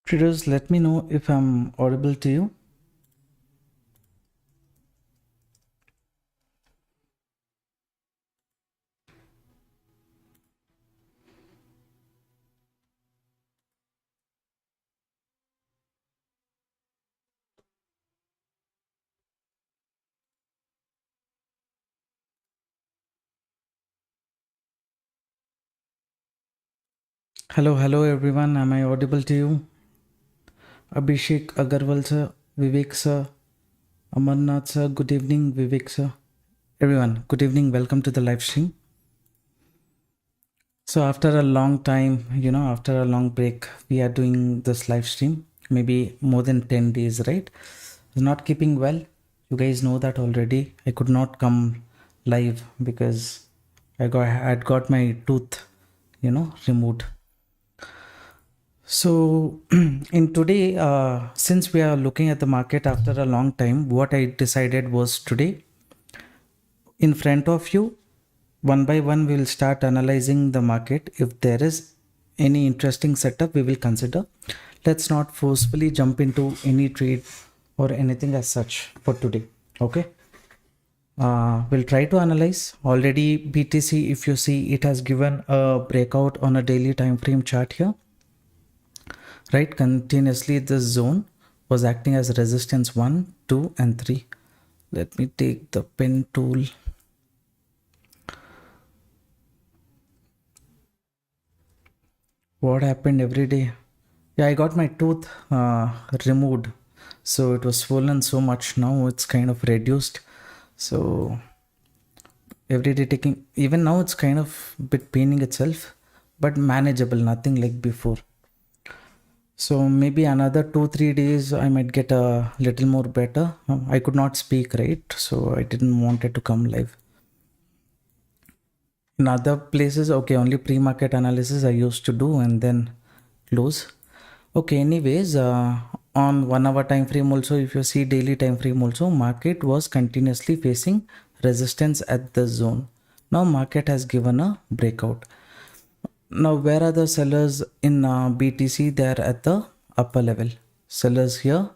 Traders, let me know if I'm audible to you. Hello everyone. Am I audible to you? Abhishek Agarwal sir, Vivek sir, Amarnath sir, good evening, Vivek sir. Everyone, good evening. Welcome to the live stream. So after a long time, after a long break, we are doing this live stream. Maybe more than 10 days, right? I was not keeping well. You guys know that already. I could not come live because I'd got my tooth, removed. So in today, since we are looking at the market after a long time, what I decided was today, in front of you, one by one, we will start analyzing the market. If there is any interesting setup, we will consider. Let's not forcefully jump into any trade or anything as such for today. Okay. We'll try to analyze. Already BTC, if you see, it has given a breakout on a daily time frame chart here. Right, continuously this zone was acting as resistance 1, 2 and 3. Let me take the pen tool. What happened every day? Yeah, I got my tooth removed, so it was swollen so much. Now it's kind of reduced, so every day taking, even now it's kind of bit paining itself, but manageable, nothing like before. So maybe another 2-3 days I might get a little more better. I could not speak, right? So I didn't want it to come live. In other places, okay, only pre-market analysis I used to do and then close. Okay, anyways, on 1 hour time frame also, if you see daily time frame also, market was continuously facing resistance at the zone. Now market has given a breakout. Now where are the sellers in BTC? They're at the upper level. Sellers here,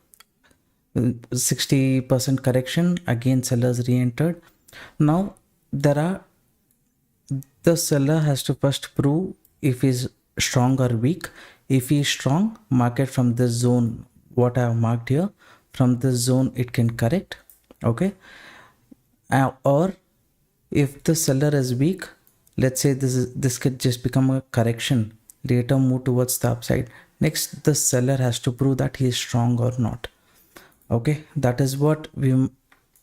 60% correction, again sellers re-entered. Now the seller has to first prove if he's strong or weak. If he is strong, market from this zone, what I have marked here, from this zone it can correct. Okay. Or if the seller is weak, let's say this could just become a correction, later move towards the upside. Next, the seller has to prove that he is strong or not. Okay, that is what we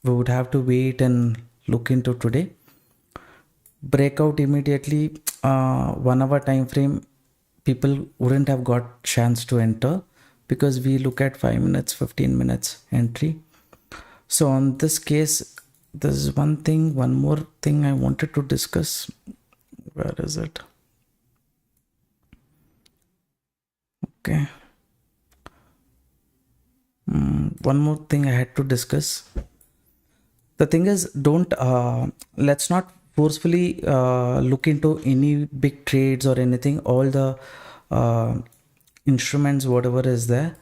would have to wait and look into today. Breakout immediately, 1 hour time frame, people wouldn't have got chance to enter because we look at 5 minutes, 15 minutes entry. So on this case, there's one more thing I wanted to discuss. Where is it? Okay. One more thing I had to discuss. The thing is, let's not forcefully look into any big trades or anything. All the instruments, whatever is there,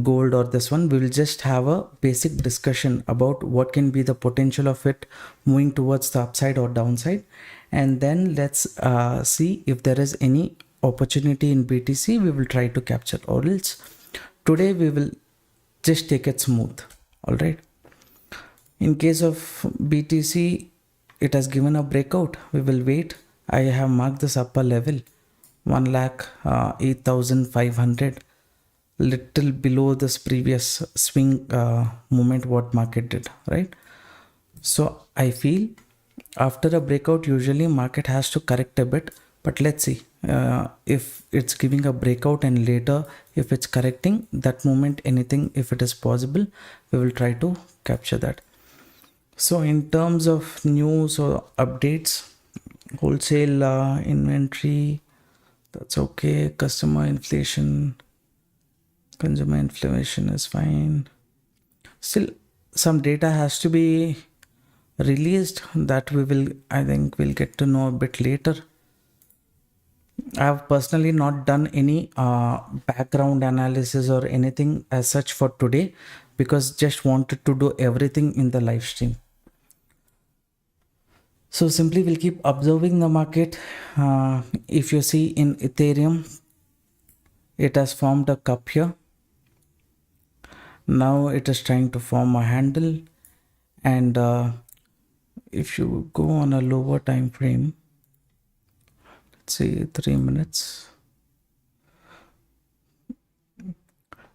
gold or this one, we will just have a basic discussion about what can be the potential of it moving towards the upside or downside, and then let's see if there is any opportunity in BTC. We will try to capture, or else today we will just take it smooth. All right. In case of BTC, it has given a breakout. We will wait. I have marked this upper level, 1,08,500, little below this previous swing movement what market did, right? So I feel after a breakout, usually market has to correct a bit, but let's see if it's giving a breakout and later if it's correcting that moment, anything, if it is possible, we will try to capture that. So in terms of news or updates, wholesale inventory, that's okay. Customer inflation, consumer inflation is fine. Still some data has to be released that I think we'll get to know a bit later. I have personally not done any background analysis or anything as such for today, because just wanted to do everything in the live stream. So simply we'll keep observing the market. If you see in Ethereum, it has formed a cup here. Now it is trying to form a handle, and if you go on a lower time frame, let's say 3 minutes,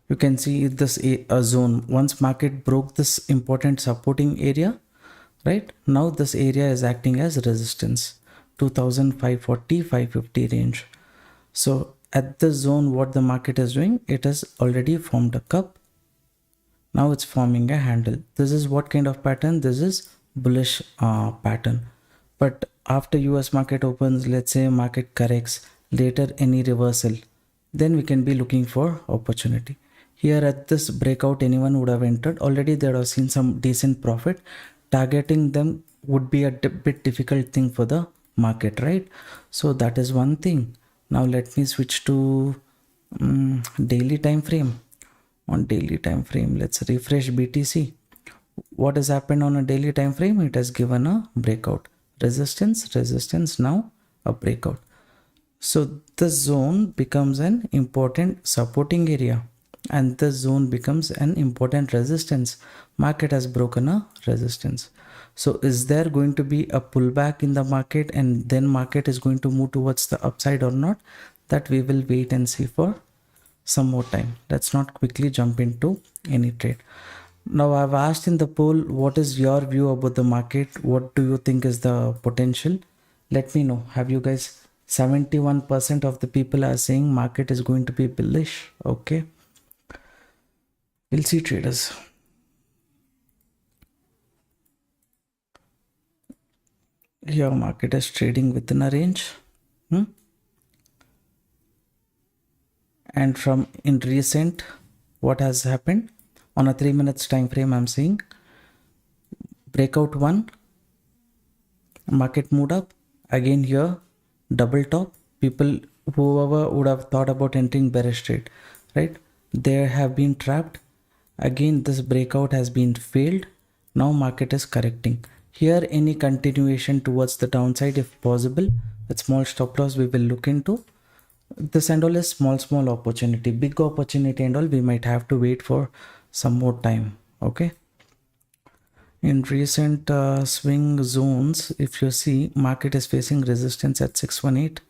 you can see this a zone. Once market broke this important supporting area, right now this area is acting as resistance, 2540 550 range. So at this zone, what the market is doing, it has already formed a cup. Now it's forming a handle. This is what kind of pattern? This is bullish pattern. But after US market opens, let's say market corrects, later any reversal, then we can be looking for opportunity. Here at this breakout, anyone would have entered. Already they would have seen some decent profit. Targeting them would be a bit difficult thing for the market, right? So that is one thing. Now let me switch to daily time frame. On daily time frame, let's refresh BTC. What has happened on a daily time frame? It has given a breakout, resistance, resistance, now a breakout. So this zone becomes an important supporting area, and this zone becomes an important resistance. Market has broken a resistance. So is there going to be a pullback in the market, and then market is going to move towards the upside or not? That we will wait and see for some more time. Let's not quickly jump into any trade. Now I've asked in the poll, what is your view about the market? What do you think is the potential? Let me know. Have you guys, 71% of the people are saying market is going to be bullish. Okay, we'll see traders. Here market is trading within a range. And from in recent, what has happened on a 3 minutes time frame, I'm seeing breakout 1, market moved up again. Here double top, people whoever would have thought about entering bearish trade, right, they have been trapped. Again this breakout has been failed. Now market is correcting. Here any continuation towards the downside if possible, with small stop loss we will look into. This and all is small opportunity. Big opportunity and all, we might have to wait for some more time. Okay, in recent swing zones, if you see, market is facing resistance at 618.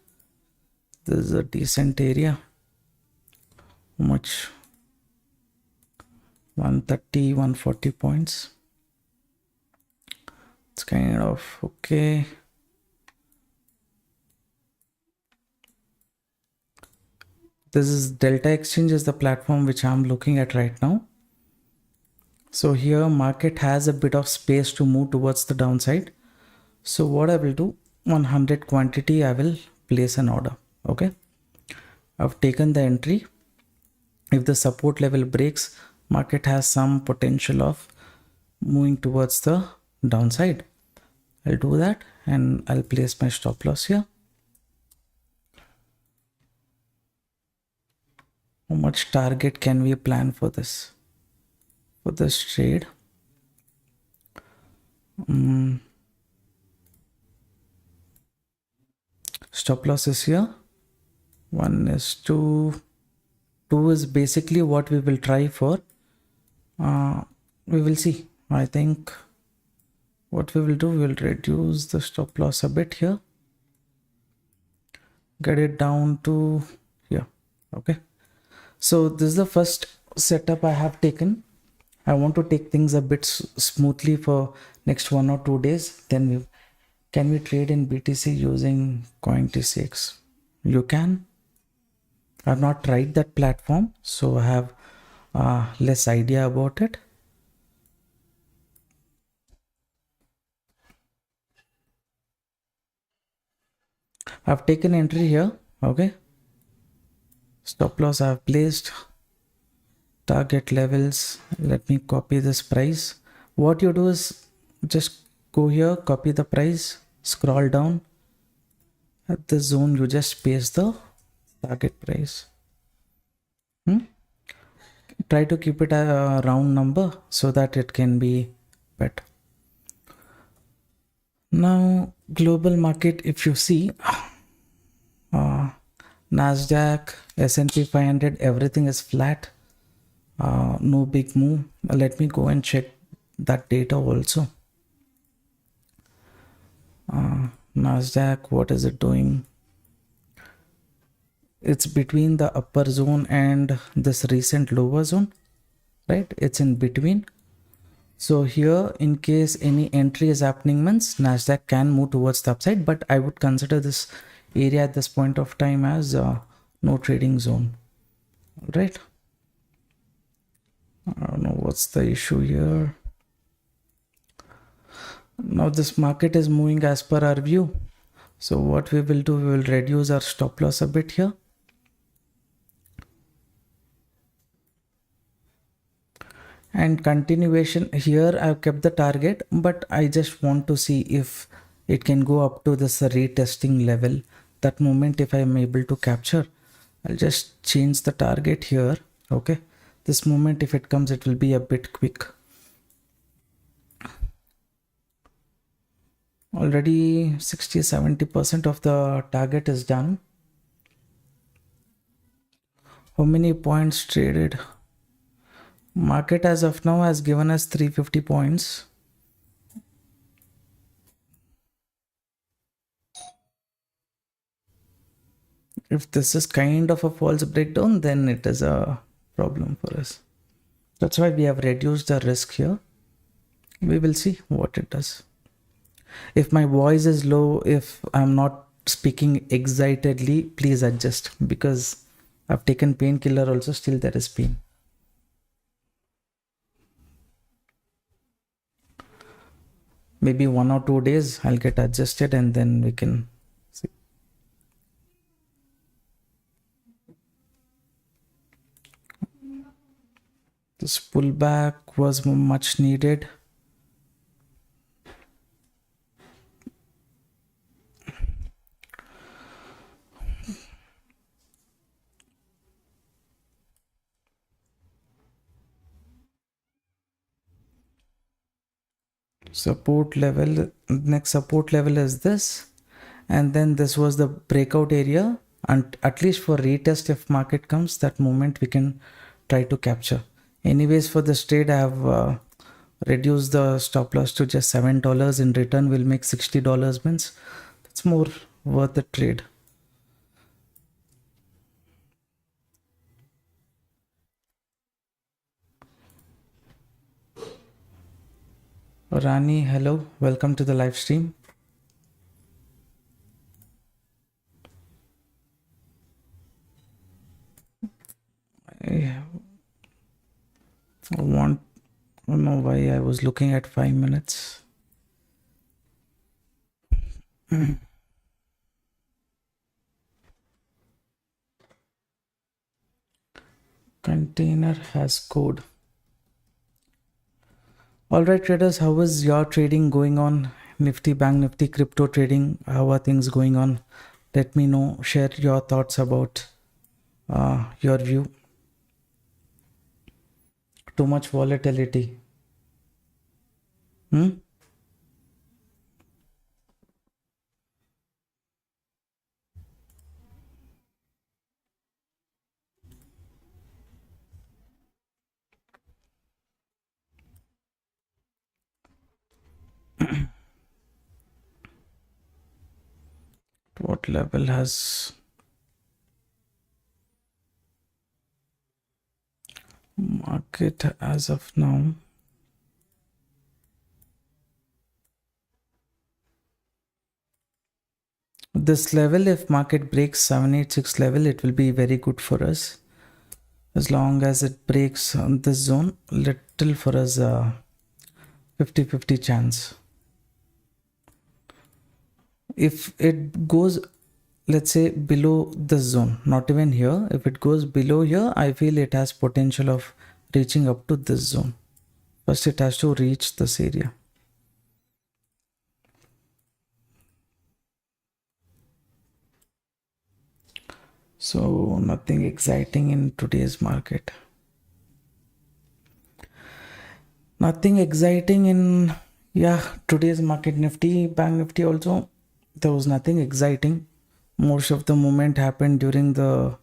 This is a decent area. How much? 130 140 points. It's kind of okay. This is Delta Exchange is the platform which I'm looking at right now. So here market has a bit of space to move towards the downside. So what I will do, 100 quantity I will place an order. Okay, I've taken the entry. If the support level breaks, market has some potential of moving towards the downside. I'll do that and I'll place my stop loss here. How much target can we plan for this trade? Stop loss is here. 1 is 2. 2 is basically what we will try for. We will see. I think what we will do, we will reduce the stop loss a bit here, get it down to here. Okay, so this is the first setup I have taken. I want to take things a bit smoothly for next 1 or 2 days. Then can we trade in BTC using Coin-TCX? You can. I've not tried that platform, so I have less idea about it. I've taken entry here. Okay, stop loss I have placed. Target levels, let me copy this price. What you do is just go here, copy the price, scroll down At this zone, you just paste the target price. Try to keep it a round number so that it can be better. Now, global market, if you see, Nasdaq, S&P 500, everything is flat. No big move. Let me go and check that data also. Nasdaq, what is it doing? It's between the upper zone and this recent lower zone, right? It's in between. So here, in case any entry is happening, means Nasdaq can move towards the upside, but I would consider this area at this point of time as no trading zone, right? I don't know what's the issue here. Now this market is moving as per our view. So what we will do, we will reduce our stop loss a bit here. And continuation here, I've kept the target, but I just want to see if it can go up to this retesting level. That moment, if I am able to capture, I'll just change the target here. Okay, this moment, if it comes, it will be a bit quick. Already 60-70% of the target is done. How many points traded? Market as of now has given us 350 points. If this is kind of a false breakdown, then it is a problem for us. That's why we have reduced the risk here. We will see what it does. If my voice is low, if I'm not speaking excitedly, please adjust, because I've taken painkiller also, still there is pain. Maybe 1 or 2 days I'll get adjusted and then we can see. This pullback was much needed. Support level, next support level is this, and then this was the breakout area, and at least for retest, if market comes, that moment we can try to capture. Anyways, for this trade I have reduced the stop loss to just $7. In return we'll make $60, means it's more worth the trade. Rani, hello, welcome to the live stream. I don't know why I was looking at 5 minutes. Container has code. Alright traders, how is your trading going on? Nifty, Bank Nifty, crypto trading, how are things going on? Let me know, share your thoughts about your view. Too much volatility. What level has market as of now? This level, if market breaks 786 level, it will be very good for us. As long as it breaks on this zone, little for us 50-50 chance. If it goes, let's say, below this zone, not even here, if it goes below here, I feel it has potential of reaching up to this zone. First it has to reach this area. So nothing exciting in today's market. Nothing exciting in, yeah, today's market. Nifty, Bank Nifty also, there was nothing exciting. Most of the movement happened during the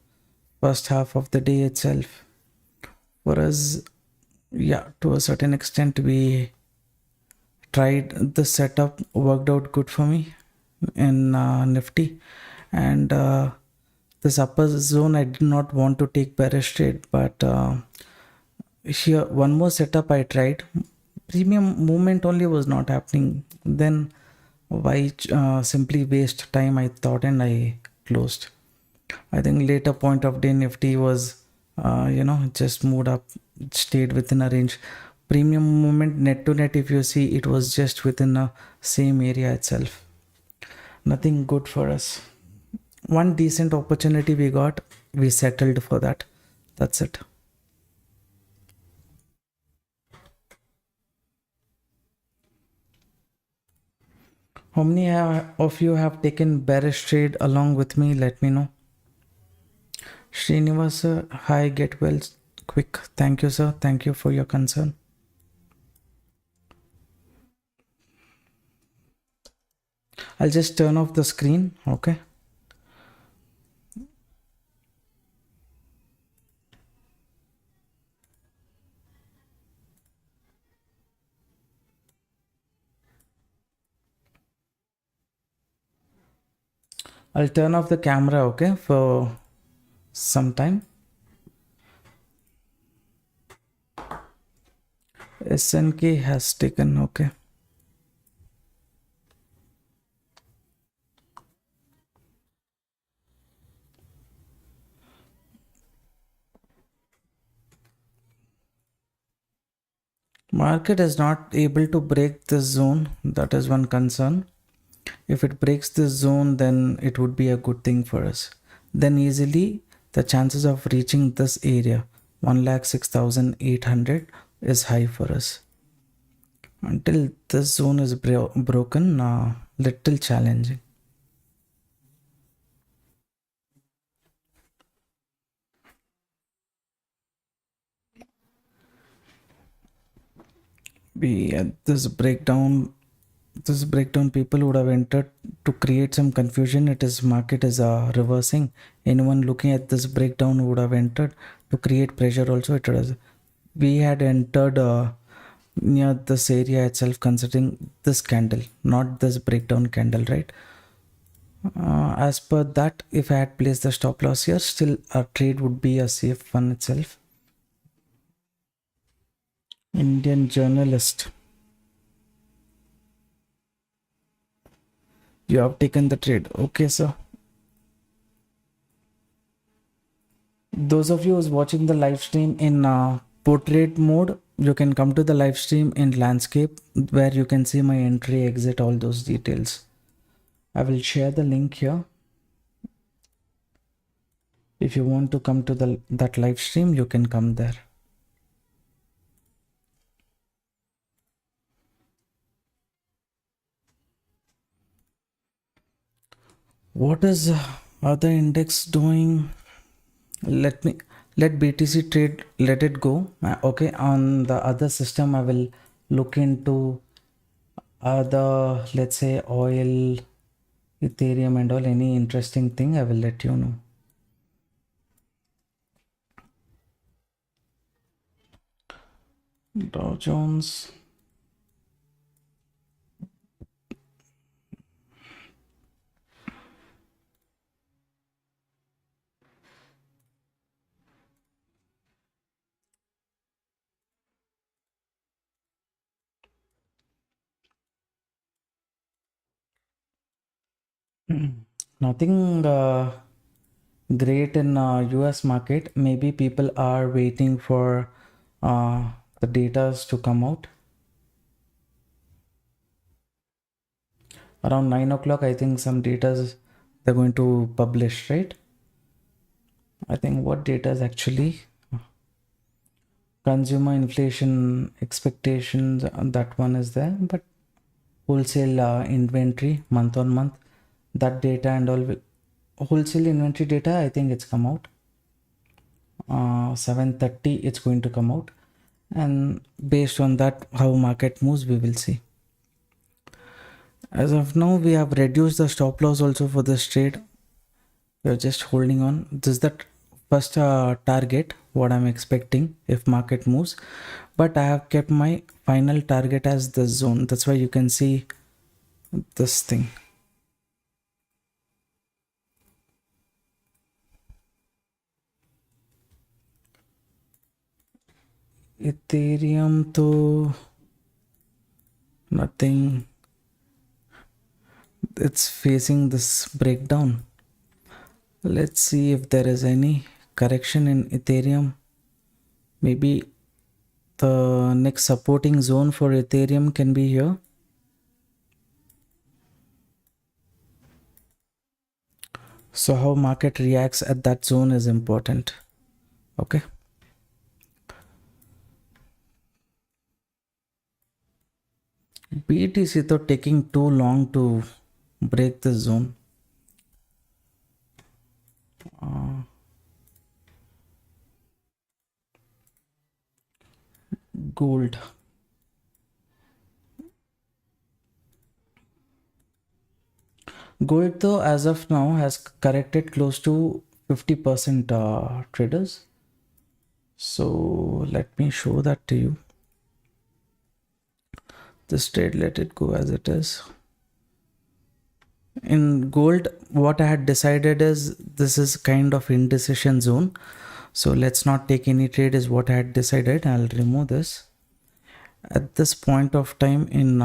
first half of the day itself. For us, yeah, to a certain extent, we tried the setup, worked out good for me in Nifty. And this upper zone, I did not want to take bearish trade, but here one more setup I tried. Premium movement only was not happening. Then why simply waste time, I thought, and I closed. I think later point of day Nifty was just moved up, stayed within a range. Premium movement net to net, if you see, it was just within the same area itself. Nothing good for us. One decent opportunity we got, we settled for that. That's it. How many of you have taken bearish trade along with me? Let me know. Srinivasa, hi, get well quick. Thank you, sir. Thank you for your concern. I'll just turn off the screen, okay? I'll turn off the camera, okay, for some time. SNK has taken, okay. Market is not able to break this zone. That is one concern. If it breaks this zone, then it would be a good thing for us. Then easily the chances of reaching this area, 1,06,800, is high for us. Until this zone is broken, little challenging. This breakdown people would have entered to create some confusion. It is market is reversing. Anyone looking at this breakdown would have entered to create pressure also. It was, we had entered near this area itself, considering this candle, not this breakdown candle, right? As per that, if I had placed the stop loss here, still our trade would be a safe one itself. Indian journalist, you have taken the trade, okay, sir. Those of you who's watching the live stream in portrait mode, you can come to the live stream in landscape, where you can see my entry, exit, all those details. I will share the link here. If you want to come to that live stream, you can come there. What is other index doing? Let BTC trade, let it go. Okay, on the other system I will look into other, let's say, oil, Ethereum and all. Any interesting thing, I will let you know. Dow Jones, nothing great in US market. Maybe people are waiting for the datas to come out. Around 9 o'clock, I think some datas they're going to publish, right? I think what data is actually consumer inflation expectations, that one is there, but wholesale inventory month on month, that data and all wholesale inventory data, I think it's come out. 7:30 it's going to come out, and based on that how market moves we will see. As of now we have reduced the stop loss also for this trade. We're just holding on. This is the first target what I'm expecting if market moves, but I have kept my final target as the zone. That's why you can see this thing. Ethereum to nothing, it's facing this breakdown. Let's see if there is any correction in Ethereum. Maybe the next supporting zone for Ethereum can be here. So how market reacts at that zone is important. Okay. BTC though taking too long to break the zone. Gold. Gold though as of now has corrected close to 50% traders. So let me show that to you. This trade, let it go as it is. In gold, what I had decided is this is kind of indecision zone. So let's not take any trade is what I had decided. I'll remove this. At this point of time in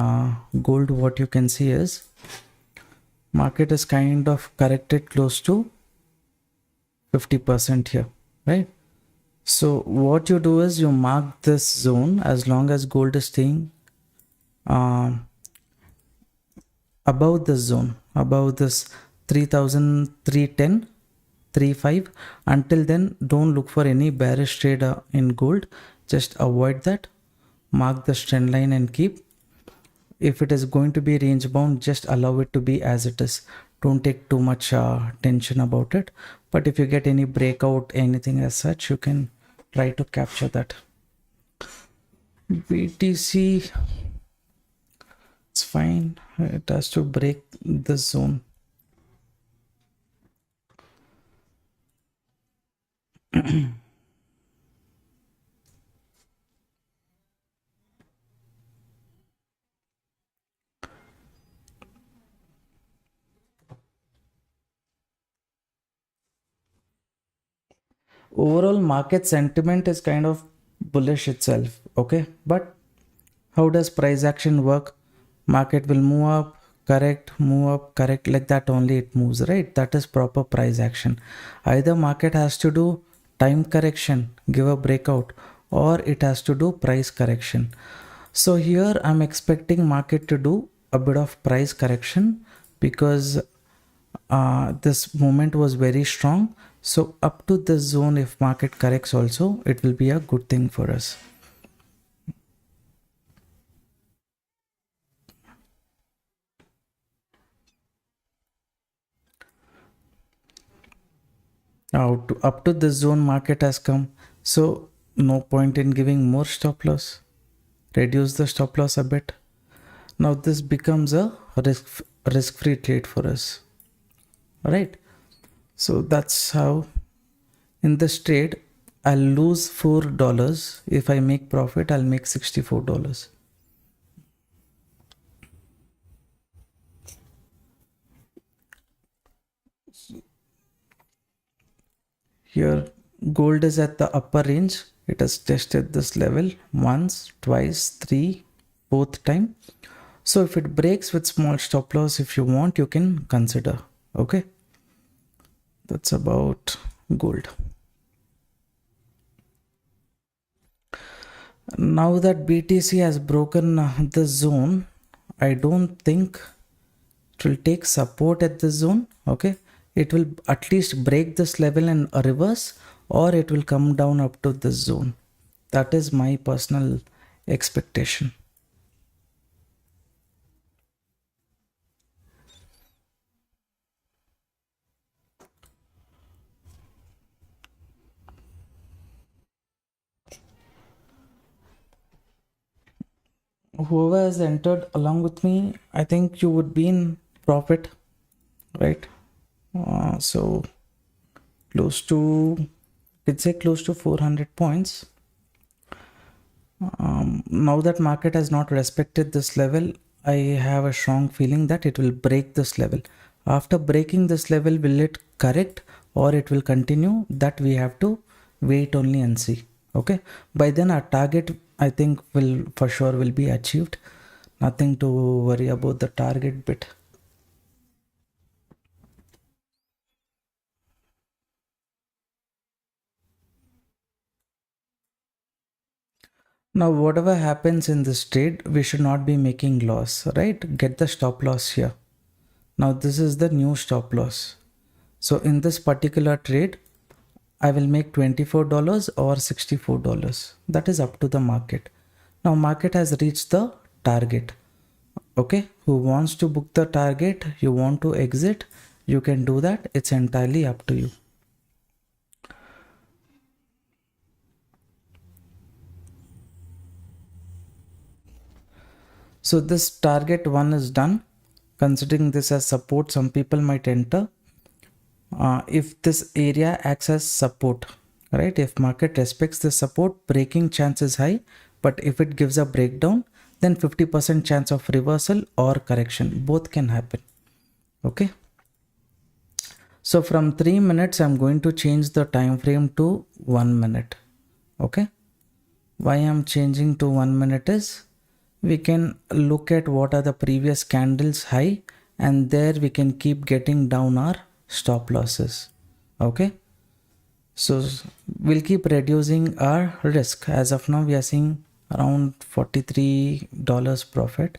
gold, what you can see is market is kind of corrected close to 50% here, right? So what you do is you mark this zone as long as gold is staying above this zone, above this 3,310, 35. Until then, don't look for any bearish trade in gold. Just avoid that. Mark the trend line and keep. If it is going to be range bound, just allow it to be as it is. Don't take too much tension about it. But if you get any breakout, anything as such, you can try to capture that. BTC, it's fine. It has to break this zone. Overall market sentiment is kind of bullish itself, okay, but how does price action work? Market will move up, correct, move up, correct, like that only it moves, right? That is proper price action. Either market has to do time correction, give a breakout, or it has to do price correction. So here I'm expecting market to do a bit of price correction because this movement was very strong. So up to this zone, if market corrects also, it will be a good thing for us. Now up to this zone market has come. So no point in giving more stop loss. Reduce the stop loss a bit. Now this becomes a risk-free trade for us. All right. So that's how in this trade, I'll lose $4. If I make profit, I'll make $64. Here, gold is at the upper range. It has tested this level once, twice, three, fourth time. So if it breaks with small stop loss, if you want, you can consider. Okay. That's about gold. Now that BTC has broken the zone, I don't think it will take support at this zone. Okay, it will at least break this level and reverse, or it will come down up to this zone. That is my personal expectation. whoever has entered along with me, I think you would be in profit, right? So close to, let's say close to 400 points. Now that market has not respected this level, I have a strong feeling that it will break this level. After breaking this level, will it correct or it will continue? That we have to wait only and see. Okay, by then our target, I think, will for sure will be achieved. Nothing to worry about the target bit. Now whatever happens in this trade, we should not be making loss, right? Get the stop loss here. Now this is the new stop loss. So in this particular trade, I will make $24 or $64. That is up to the market. Now market has reached the target. Okay, who wants to book the target, you want to exit, you can do that. It's entirely up to you. So this target one is done. Considering this as support, some people might enter. If this area acts as support, right? If market respects the support, breaking chance is high. But if it gives a breakdown, then 50% chance of reversal or correction. Both can happen. Okay. So from 3 minutes, I'm going to change the time frame to 1 minute. Okay. Why I'm changing to 1 minute is we can look at what are the previous candles high, and there we can keep getting down our stop losses. Okay. So we'll keep reducing our risk. As of now, we are seeing around $43 profit.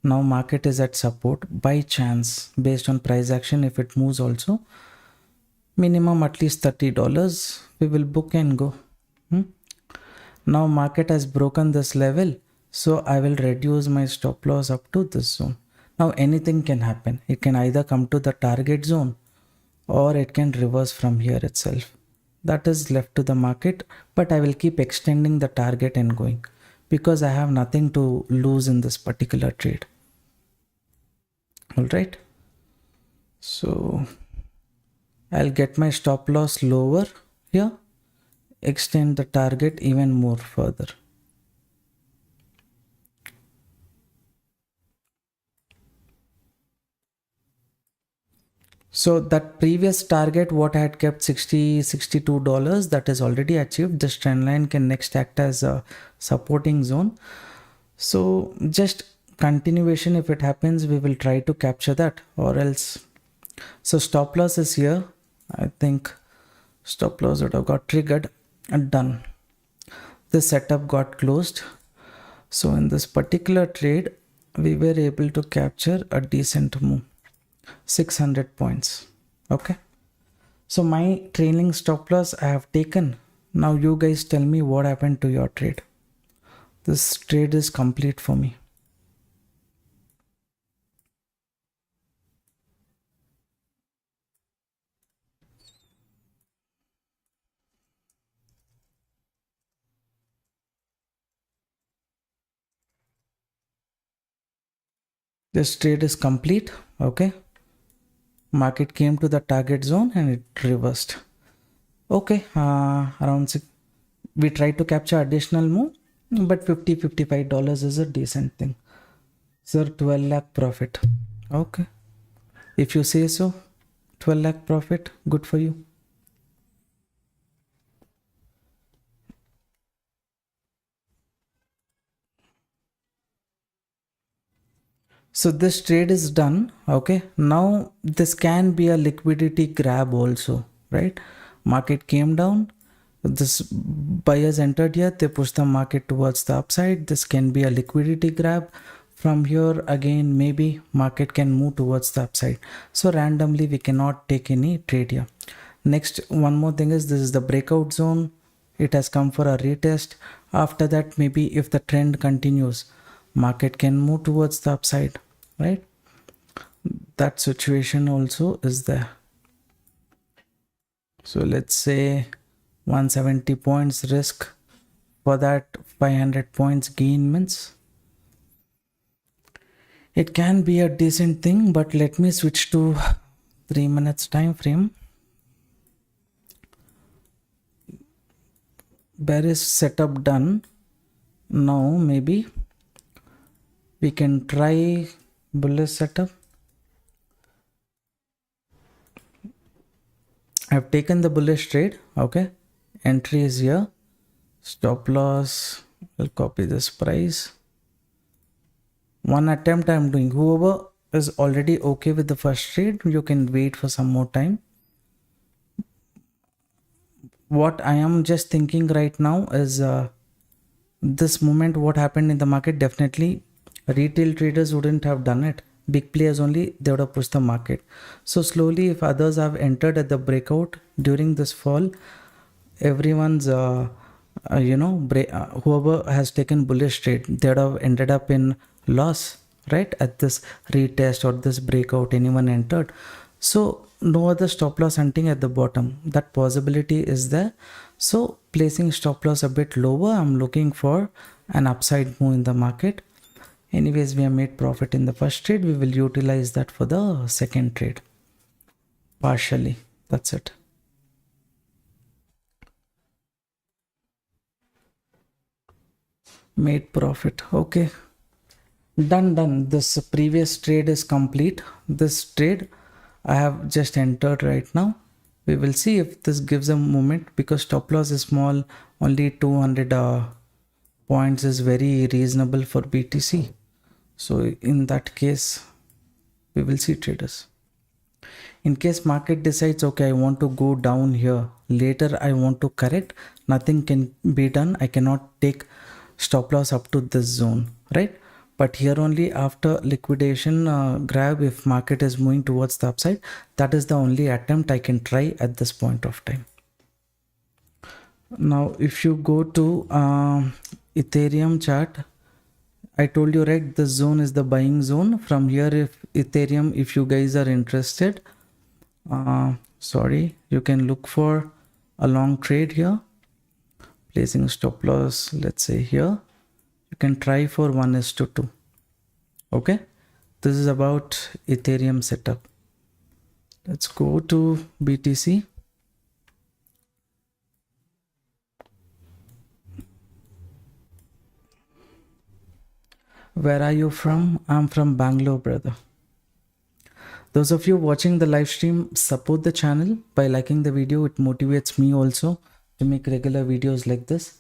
Now market is at support. By chance, based on price action, if it moves also, minimum at least $30, we will book and go. Now market has broken this level, so I will reduce my stop loss up to this zone. Now anything can happen. It can either come to the target zone or it can reverse from here itself. That is left to the market, but I will keep extending the target and going because I have nothing to lose in this particular trade. All right. So I'll get my stop loss lower here, extend the target even more further. So that previous target, what I had kept $62, that is already achieved. This trend line can next act as a supporting zone. So just continuation, if it happens, we will try to capture that or else. So stop loss is here. I think stop loss would have got triggered and done. This setup got closed. So in this particular trade, we were able to capture a decent move. 600 points. Okay. So my trailing stop loss I have taken. Now you guys tell me what happened to your trade. This trade is complete for me. This trade is complete. Okay. Market came to the target zone and it reversed. Okay. Around six, we tried to capture additional move, but $55 is a decent thing. Sir, 12 lakh profit. Okay. If you say so, 12 lakh profit, good for you. So this trade is done. Okay. Now this can be a liquidity grab also, right? Market came down. This buyers entered here. They pushed the market towards the upside. This can be a liquidity grab. From here again, maybe market can move towards the upside. So randomly we cannot take any trade here. Next, one more thing is this is the breakout zone. It has come for a retest. After that, maybe if the trend continues, market can move towards the upside, right? That situation also is there. So let's say 170 points risk, for that 500 points gain means It can be a decent thing, but let me switch to 3 minutes time frame. Bearish setup done. Now maybe we can try bullish setup. I've taken the bullish trade. Okay, entry is here. Stop loss. I'll copy this price. One attempt I'm doing. Whoever is already okay with the first trade, you can wait for some more time. What I am just thinking right now is this moment, what happened in the market, definitely retail traders wouldn't have done it. Big players only, they would have pushed the market. So slowly, if others have entered at the breakout during this fall, everyone's whoever has taken bullish trade, they would have ended up in loss, right? At this retest or this breakout, anyone entered. So no other stop loss hunting at the bottom. That possibility is there. So placing stop loss a bit lower, I'm looking for an upside move in the market. Anyways, we have made profit in the first trade. We will utilize that for the second trade partially. That's it. Made profit. Okay, done. This previous trade is complete. This trade I have just entered right now. We will see if this gives a movement, because stop loss is small. Only 200 points is very reasonable for BTC. So in that case, we will see traders. In case market decides, okay, I want to go down here, later I want to correct, nothing can be done. I cannot take stop loss up to this zone, right? But here only after liquidation grab, if market is moving towards the upside, that is the only attempt I can try at this point of time. Now if you go to Ethereum chart, I told you, right, the zone is the buying zone. From here, if Ethereum, if you guys are interested, you can look for a long trade here, placing stop loss, let's say here. You can try for 1:2. Okay, this is about Ethereum setup. Let's go to BTC. Where are you from? I'm from Bangalore, brother. Those of you watching the live stream, support the channel by liking the video. It motivates me also to make regular videos like this.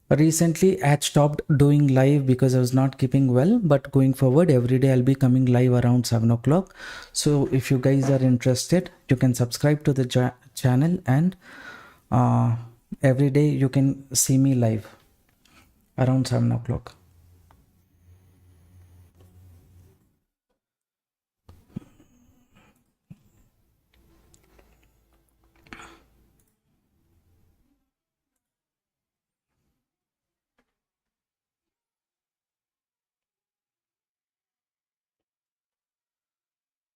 Recently, I had stopped doing live because I was not keeping well, but going forward, every day I'll be coming live around 7 o'clock. So if you guys are interested, you can subscribe to the channel, and every day you can see me live around 7 o'clock.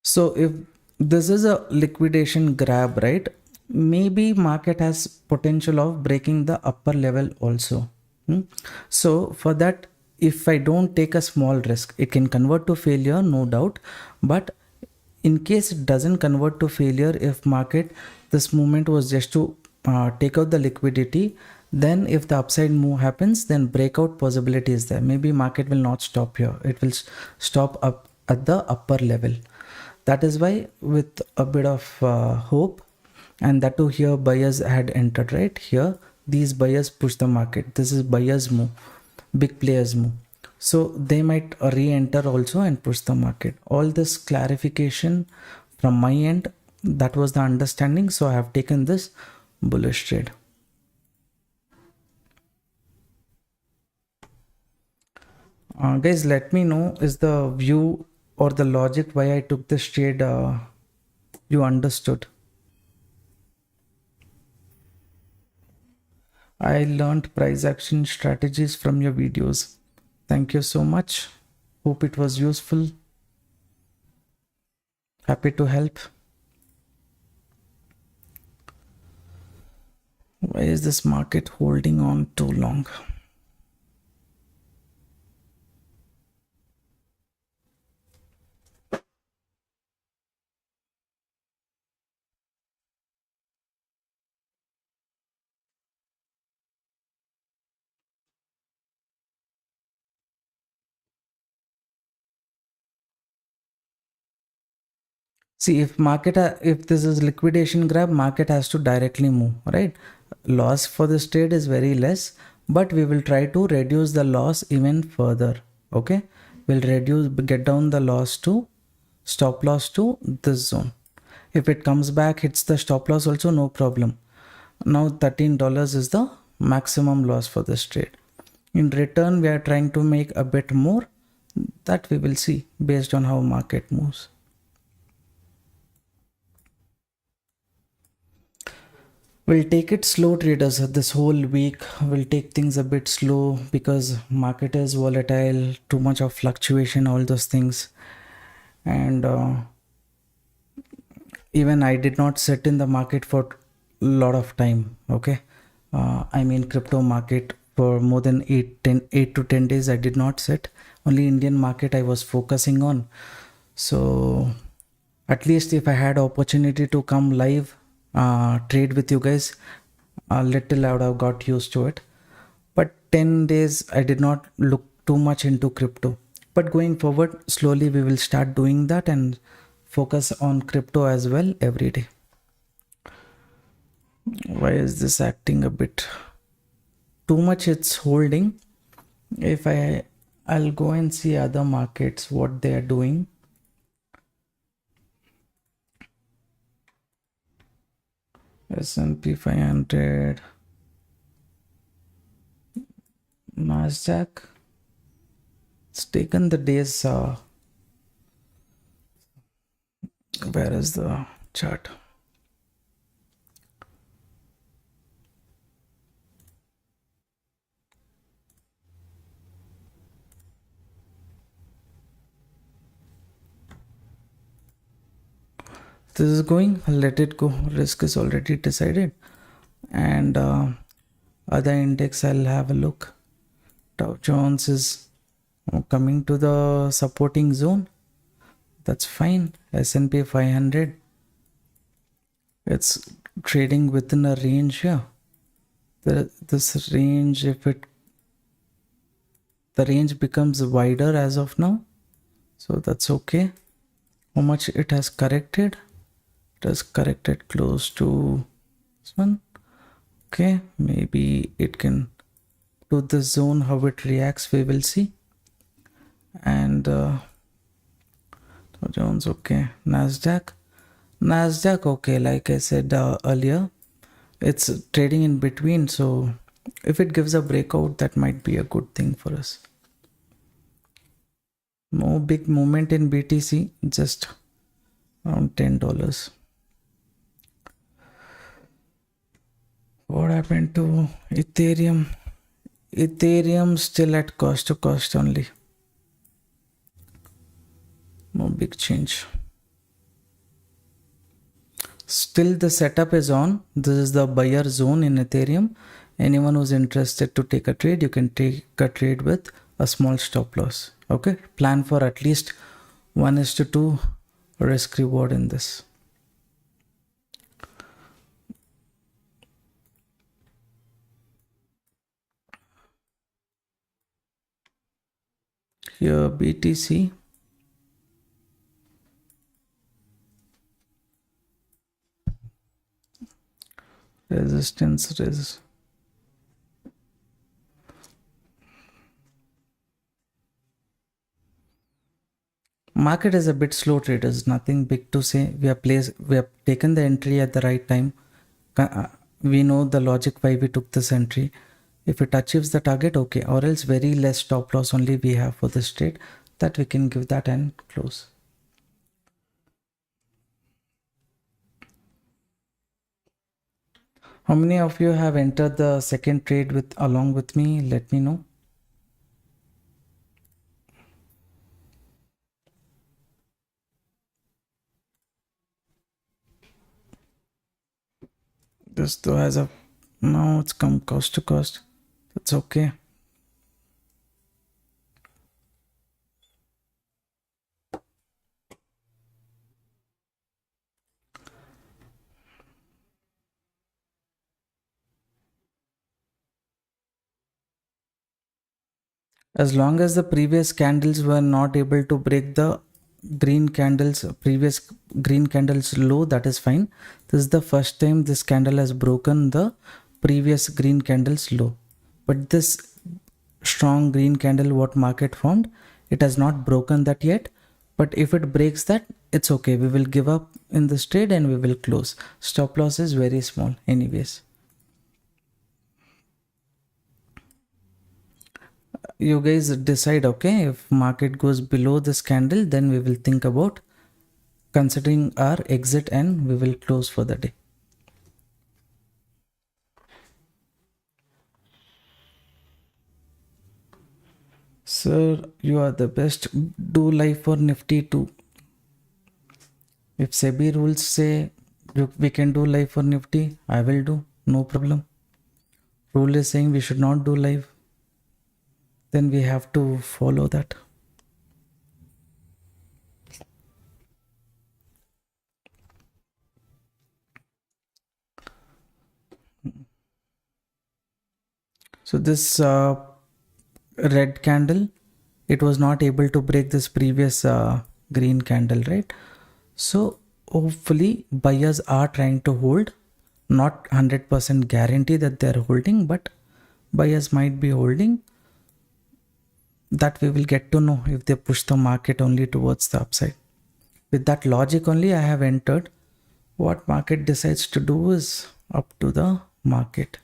So if this is a liquidation grab, right, maybe market has potential of breaking the upper level also. So for that, if I don't take a small risk, it can convert to failure, no doubt. But in case it doesn't convert to failure, if market, this movement was just to take out the liquidity, then if the upside move happens, then breakout possibility is there. Maybe market will not stop here. It will stop up at the upper level. That is why, with a bit of hope, and that too here buyers had entered, right? Here these buyers push the market. This is buyers move, big players move. So they might re-enter also and push the market. All this clarification from my end, that was the understanding. So I have taken this bullish trade. Guys, let me know, is the view or the logic why I took this trade you understood? I learned price action strategies from your videos. Thank you so much. Hope it was useful. Happy to help. Why is this market holding on too long? See, if this is liquidation grab, market has to directly move, right? Loss for this trade is very less, but we will try to reduce the loss even further. Okay, we'll get down the loss to stop loss to this zone. If it comes back, hits the stop loss also, no problem. Now $13 is the maximum loss for this trade. In return, we are trying to make a bit more. That we will see based on how market moves. We'll take it slow, traders. This whole week we'll take things a bit slow because market is volatile, too much of fluctuation, all those things. And even I did not sit in the market for a lot of time. Okay, I mean crypto market for more than 8 to 10 days I did not sit. Only Indian market I was focusing on. So at least if I had opportunity to come live, trade with you guys, a little I would have got used to it. But 10 days I did not look too much into crypto. But going forward, slowly we will start doing that and focus on crypto as well every day. Why is this acting a bit too much? It's holding. If I'll go and see other markets, what they are doing. S&P 500, Nasdaq. It's taken the days. Where is the chart? This is going, let it go. Risk is already decided. And other index, I'll have a look. Dow Jones is coming to the supporting zone. That's fine. S&P 500, it's trading within a range here. This range, the range becomes wider as of now, so that's okay. How much it has corrected? It has corrected close to this one. Okay, maybe it can to the zone. How it reacts, we will see. And Dow Jones, okay. Nasdaq, okay. Like I said earlier, it's trading in between, so if it gives a breakout, that might be a good thing for us. No big movement in BTC, just around $10. What happened to Ethereum? Ethereum still at cost to cost only. No big change. Still the setup is on. This is the buyer zone in Ethereum. Anyone who's interested to take a trade, you can take a trade with a small stop loss. Okay, plan for at least 1:2 risk reward in this. Here BTC, resistance. Market is a bit slow, traders. Nothing big to say. We have taken the entry at the right time. We know the logic why we took this entry. If it achieves the target, okay, or else very less stop loss only we have for this trade, that we can give that and close. How many of you have entered the second trade along with me? Let me know. This though has a, now it's come cost to cost. That's okay. As long as the previous candles were not able to break the green candles, previous green candles low, that is fine. This is the first time this candle has broken the previous green candles low. But this strong green candle what market formed, it has not broken that yet. But if it breaks that, it's okay. We will give up in this trade and we will close. Stop loss is very small anyways. You guys decide, okay? If market goes below this candle, then we will think about considering our exit and we will close for the day. Sir, you are the best. Do live for Nifty too. If SEBI rules say we can do live for Nifty, I will do. No problem. Rule is saying we should not do live. Then we have to follow that. So this red candle, it was not able to break this previous green candle, right? So hopefully buyers are trying to hold, not 100% guarantee that they are holding, but buyers might be holding. That we will get to know if they push the market only towards the upside. With that logic only I have entered. What market decides to do is up to the market.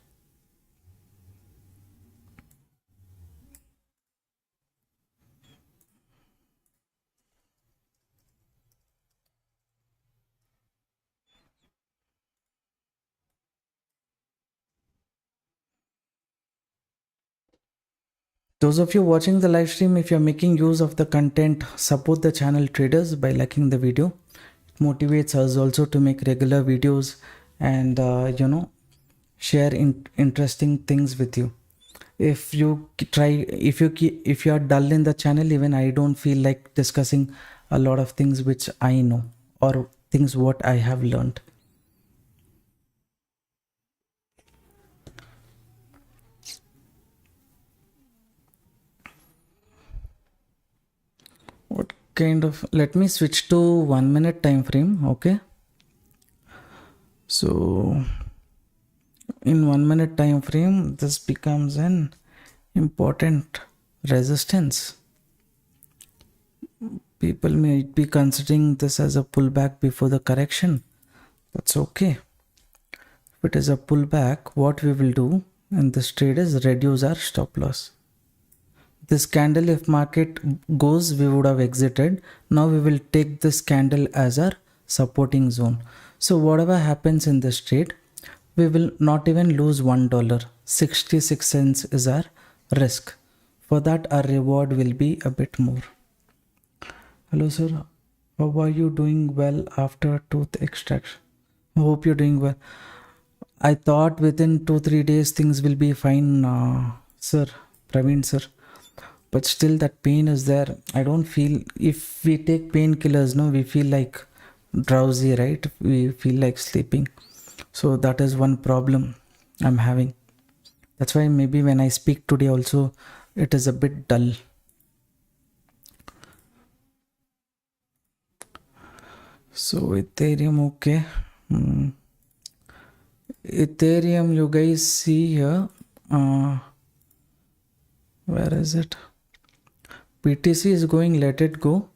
Those of you watching the live stream, if you're making use of the content, support the channel traders by liking the video. It motivates us also to make regular videos and share interesting things with you. If you are dull in the channel, even I don't feel like discussing a lot of things which I know or things what I have learned. What kind of, let me switch to 1 minute time frame. Okay, so in 1 minute time frame this becomes an important resistance. People may be considering this as a pullback before the correction. That's okay. If it is a pullback, what we will do in this trade is reduce our stop loss. This candle, if market goes, we would have exited. Now we will take this candle as our supporting zone. So whatever happens in this trade, we will not even lose $1. 66 cents is our risk. For that, our reward will be a bit more. Hello sir, how are you doing? Well after tooth extraction? I hope you're doing well. I thought within 2-3 days things will be fine, sir, Praveen sir. But still that pain is there. I don't feel, if we take painkillers, no, we feel like drowsy, right? We feel like sleeping. So that is one problem I'm having. That's why maybe when I speak today also, it is a bit dull. So Ethereum, okay. Ethereum, you guys see here, where is it? BTC is going, let it go.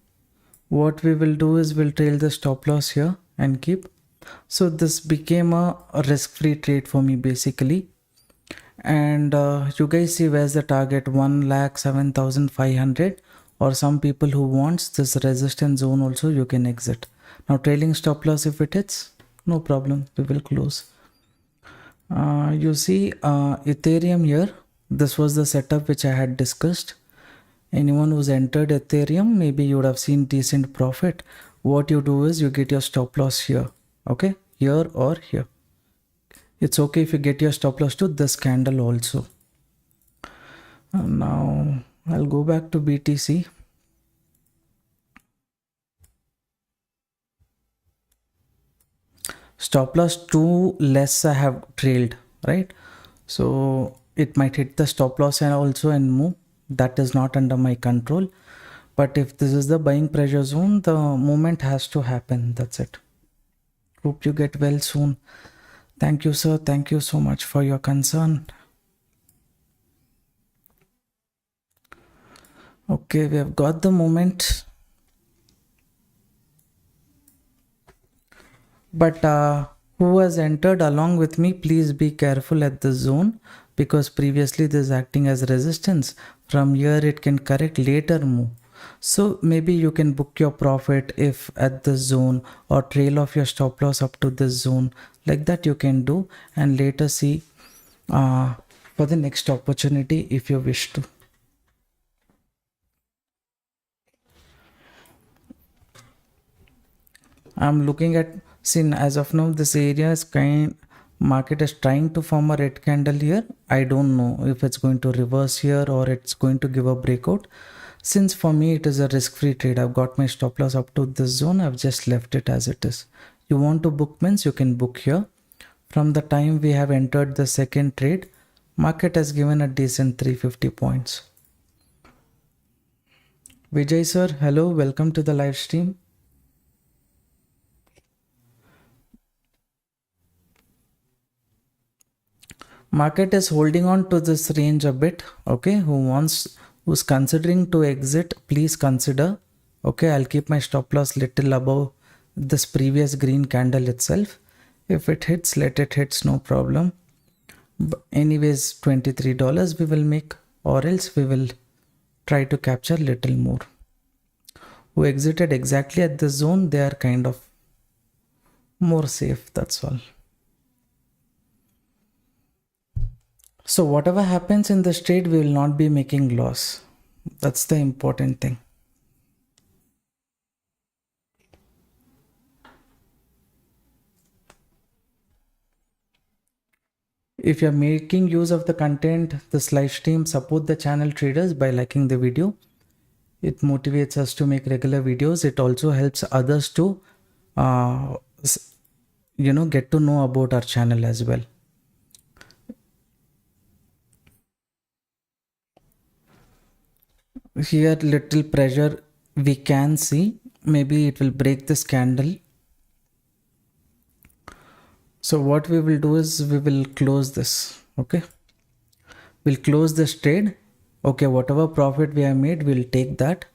What we will do is we'll trail the stop loss here and keep. So this became a risk-free trade for me basically. And you guys see where's the target, 1,07,500, or some people who wants this resistance zone also, you can exit. Now trailing stop loss, if it hits, no problem, we will close. You see Ethereum here, this was the setup which I had discussed. Anyone who's entered Ethereum, maybe you would have seen decent profit. What you do is you get your stop loss here, okay, here or here. It's okay if you get your stop loss to this candle also. Now I'll go back to BTC. Stop loss 2 less I have trailed, right? So it might hit the stop loss and also and move. That is not under my control. But if this is the buying pressure zone, the movement has to happen. That's it. Hope you get well soon. Thank you, sir. Thank you so much for your concern. Okay, we have got the moment. But who has entered along with me, please be careful at the zone, because previously this is acting as resistance. From here it can correct, later move. So maybe you can book your profit if at the zone, or trail off your stop loss up to this zone. Like that you can do, and later see for the next opportunity if you wish to. I'm looking at, see, as of now this area is market is trying to form a red candle here. I don't know if it's going to reverse here or it's going to give a breakout. Since for me it is a risk-free trade, I've got my stop loss up to this zone. I've just left it as it is. You want to book means you can book here. From the time we have entered the second trade, market has given a decent 350 points. Vijay sir, hello, welcome to the live stream. Market is holding on to this range a bit. Okay, who's considering to exit, please consider. Okay, I'll keep my stop loss little above this previous green candle itself. If it hits, let it hits, no problem. But anyways, $23 we will make, or else we will try to capture little more. Who exited exactly at the zone, they are kind of more safe, that's all. So whatever happens in this trade, we will not be making loss. That's the important thing. If you are making use of the content, this live stream, support the channel traders by liking the video. It motivates us to make regular videos. It also helps others to, get to know about our channel as well. Here little pressure we can see. Maybe it will break this candle. So what we will do is we will close this. Okay, we'll close this trade. Okay, whatever profit we have made, we'll take that.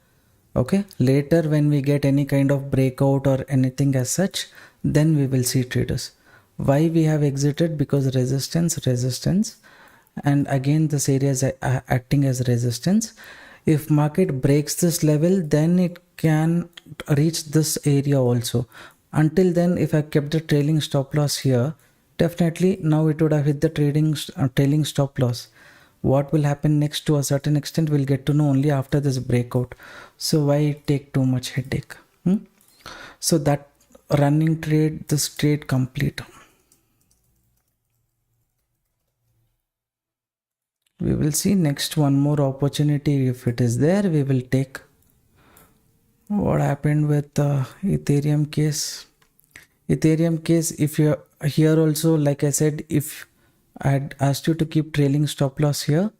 Okay, later when we get any kind of breakout or anything as such, then we will see traders. Why we have exited? Because resistance, and again this area is acting as resistance. If market breaks this level, then it can reach this area also. Until then, if I kept the trailing stop loss here, definitely now it would have hit the trailing stop loss. What will happen next to a certain extent we'll get to know only after this breakout. So why take too much headache? So that running trade, this trade complete. We will see next one more opportunity. If it is there, we will take. What happened with the Ethereum case? Ethereum case, if you're here also, like I said, if I had asked you to keep trailing stop loss here,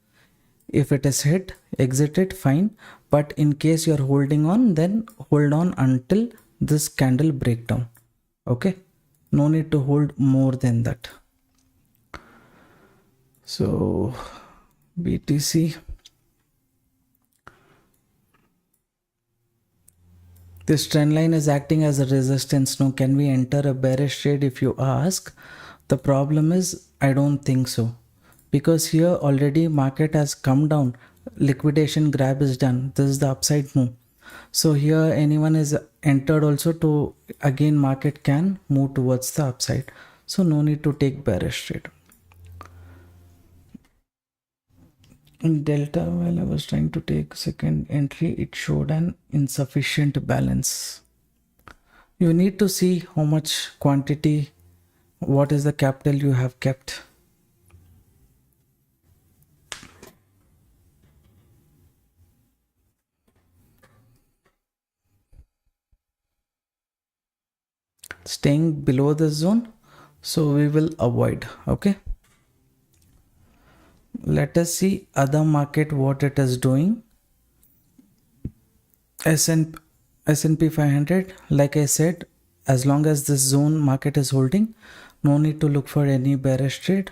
if it is hit, exit it, fine. But in case you're holding on, then hold on until this candle breakdown. Okay, no need to hold more than that. So BTC, this trend line is acting as a resistance. Now can we enter a bearish trade? If you ask, the problem is I don't think so, because here already market has come down, liquidation grab is done, this is the upside move. So here anyone is entered also to, again market can move towards the upside, so no need to take bearish trade. In Delta, while I was trying to take second entry, it showed an insufficient balance. You need to see how much quantity, what is the capital you have kept. Staying below the zone, so we will avoid. Okay, let us see other market what it is doing. SN S&P 500, like I said, as long as this zone market is holding, no need to look for any bearish trade.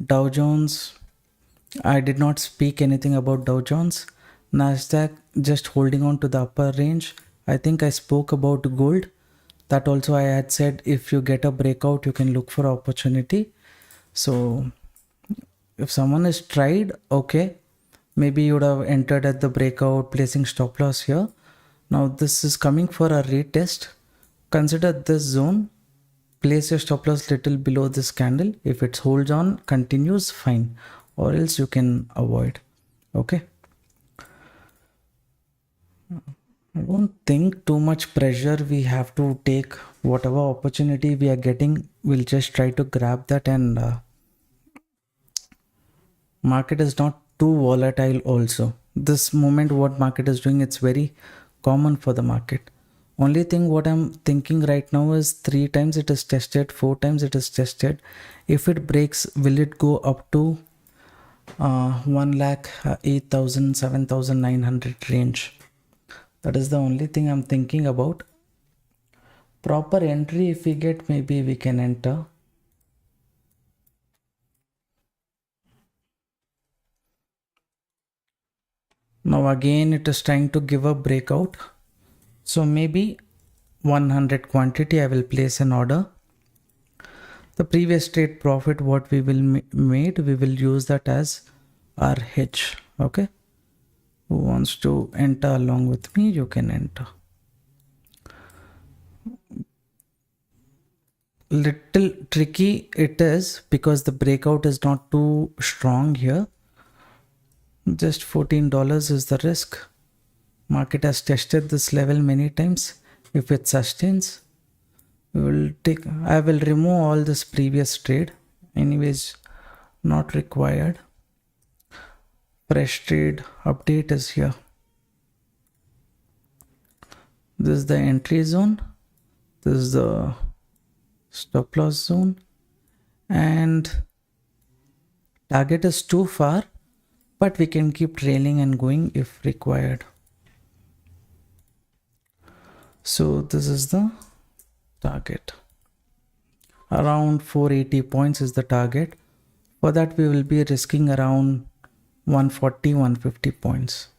Dow Jones, I did not speak anything about Dow Jones. Nasdaq just holding on to the upper range. I think I spoke about gold. That also I had said if you get a breakout, you can look for opportunity. So if someone has tried, okay, maybe you would have entered at the breakout, placing stop loss here. Now this is coming for a retest. Consider this zone, place your stop loss little below this candle. If it holds on, continues, fine, or else you can avoid. Okay, I don't think too much pressure we have to take. Whatever opportunity we are getting, we'll just try to grab that, and market is not too volatile also. This moment what market is doing, it's very common for the market. Only thing what I'm thinking right now is 3 times it is tested, 4 times it is tested. If it breaks, will it go up to 1,08,000, 7,900 range? That is the only thing I'm thinking about. Proper entry if we get, maybe we can enter. Now again it is trying to give a breakout. So maybe 100 quantity I will place an order. The previous trade profit what we will made, we will use that as our hedge. Okay, who wants to enter along with me, you can enter. Little tricky it is because the breakout is not too strong here. Just $14 is the risk. Market has tested this level many times. If it sustains, we will take, I will remove all this previous trade, anyways not required. Fresh trade update is here. This is the entry zone, this is the stop loss zone, and target is too far, but we can keep trailing and going if required. So this is the target. Around 480 points is the target. For that we will be risking around 140, 150 points.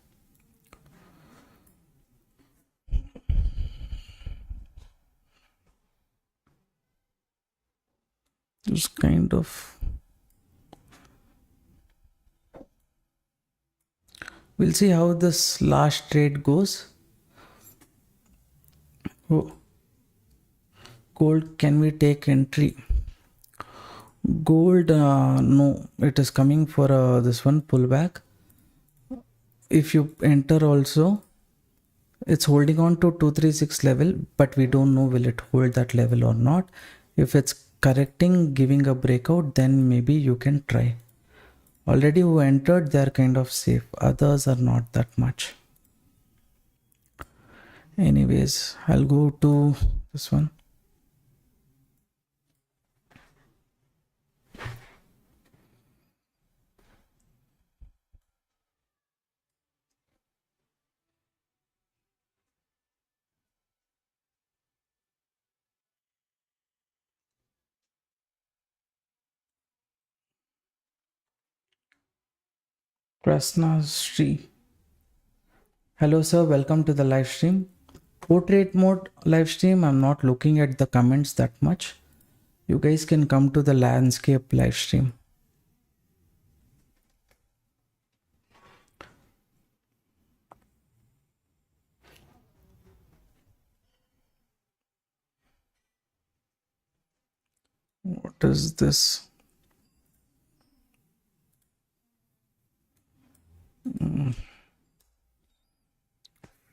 Just kind of, we'll see how this last trade goes. Oh, gold, can we take entry? Gold, no, it is coming for this one pullback. If you enter also, it's holding on to 236 level, but we don't know will it hold that level or not. If it's correcting, giving a breakout, then maybe you can try. Already who entered, they are kind of safe, others are not that much. Anyways, I'll go to this one. Prasna Sri. Hello sir, welcome to the live stream. Portrait mode live stream, I'm not looking at the comments that much. You guys can come to the landscape live stream. What is this? If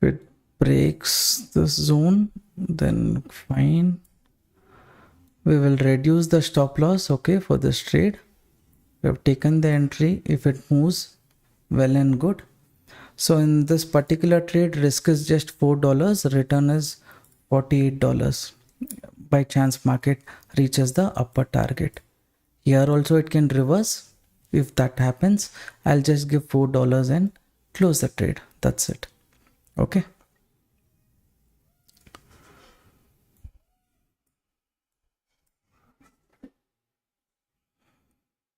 it breaks this zone, then fine. We will reduce the stop loss, okay, for this trade. We have taken the entry. If it moves, well and good. So in this particular trade, risk is just $4, return is $48. By chance market reaches the upper target. Here also it can reverse. If that happens, I'll just give $4 and close the trade. That's it. Okay.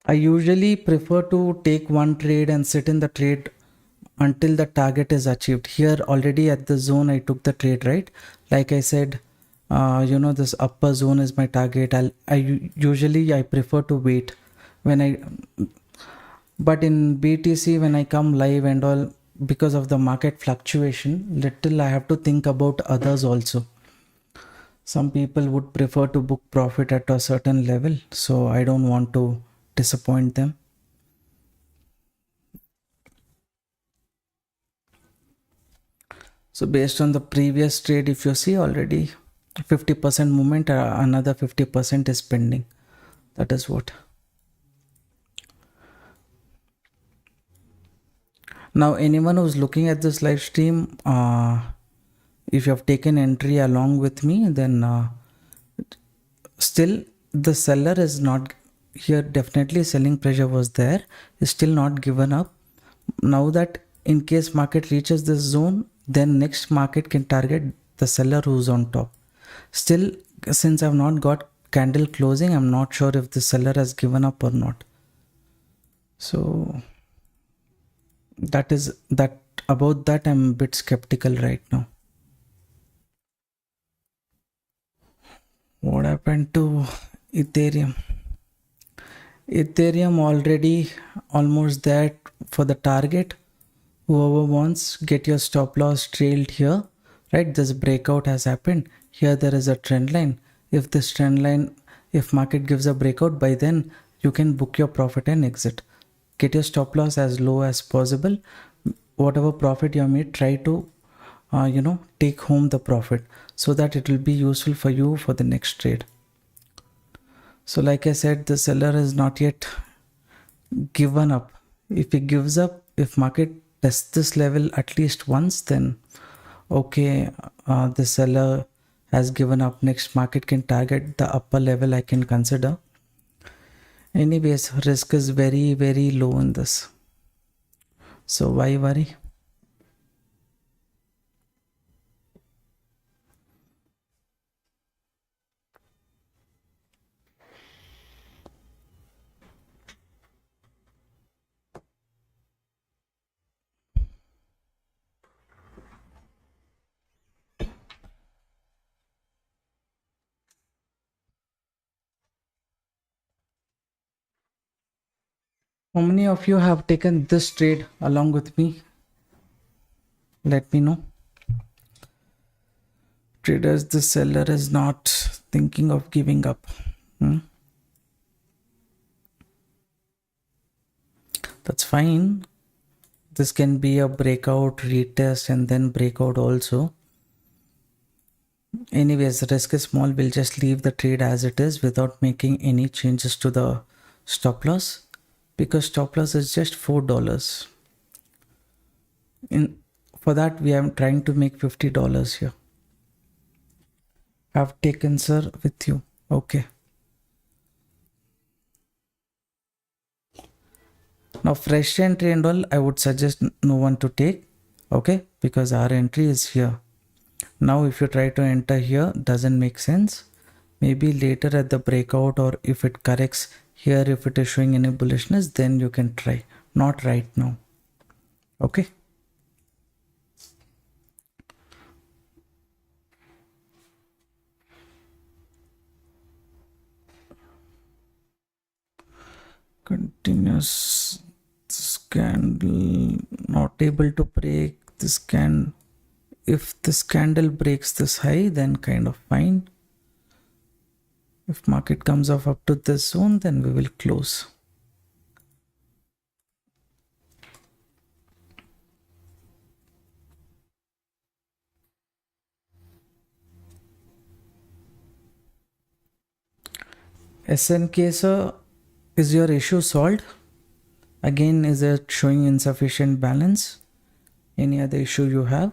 I usually prefer to take one trade and sit in the trade until the target is achieved. Here already at the zone I took the trade, right? Like I said, this upper zone is my target. Usually I prefer to wait when I, but in BTC when I come live and all, because of the market fluctuation, little I have to think about others also. Some people would prefer to book profit at a certain level, so I don't want to disappoint them. So based on the previous trade, if you see already 50% movement, another 50% is pending. That is what. Now anyone who's looking at this live stream, if you have taken entry along with me, then still the seller is not here. Definitely selling pressure was there, is still not given up. Now that in case market reaches this zone, then next market can target the seller who's on top. Still, since I've not got candle closing, I'm not sure if the seller has given up or not. So that is that. About that I'm a bit skeptical right now. What happened to Ethereum? Ethereum already almost there for the target. Whoever wants, get your stop loss trailed here, right? This breakout has happened. Here there is a trend line. If this trend line, if market gives a breakout, by then you can book your profit and exit. Get your stop loss as low as possible. Whatever profit you have made, try to take home the profit so that it will be useful for you for the next trade. So like I said, the seller is not yet given up. If he gives up, if market tests this level at least once, then okay, the seller has given up. Next market can target the upper level, I can consider. Anyways, risk is very, very low in this, so why worry? How many of you have taken this trade along with me? Let me know. Traders, the seller is not thinking of giving up. That's fine. This can be a breakout, retest, and then breakout also. Anyways, the risk is small. We'll just leave the trade as it is without making any changes to the stop loss, because stop loss is just $4. For that we are trying to make $50 here. I've taken, sir, with you. Okay. Now fresh entry and all, I would suggest no one to take. Okay, because our entry is here. Now if you try to enter here, doesn't make sense. Maybe later at the breakout, or if it corrects here, if it is showing any bullishness, then you can try. Not right now. Okay. Continuous. This candle not able to break this can. If this candle breaks this high, then kind of fine. If market comes off up to this zone, then we will close. SNK, sir, is your issue solved? Again, is it showing insufficient balance? Any other issue you have?